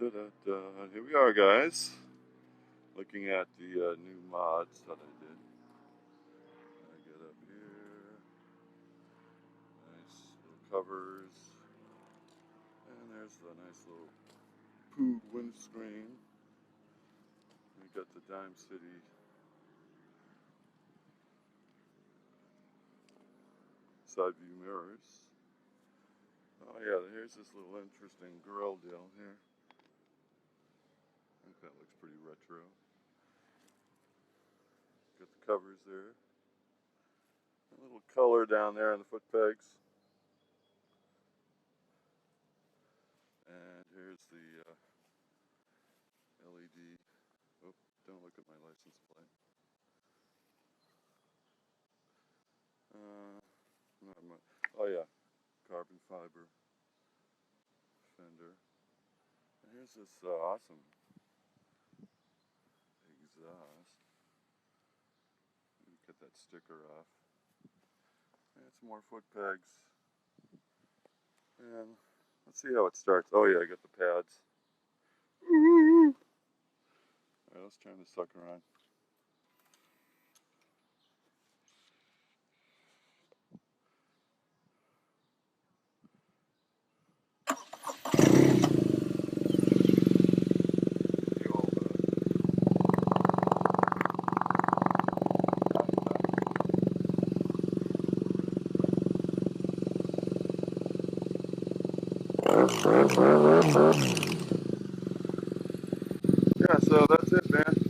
Here we are, guys, looking at the new mods that I did. I get up here, nice little covers, and there's the nice little poo windscreen. We got the Dime City side view mirrors. Oh yeah, here's this little interesting grill deal here. I think that looks pretty retro. Got the covers there. A little color down there on the foot pegs. And here's the LED. Oh, don't look at my license plate. Oh yeah, carbon fiber fender. And here's this awesome exhaust. Let me cut that sticker off. And some more foot pegs. And let's see how it starts. Oh yeah, I got the pads. Alright, let's turn the sucker on. Yeah, so that's it, man.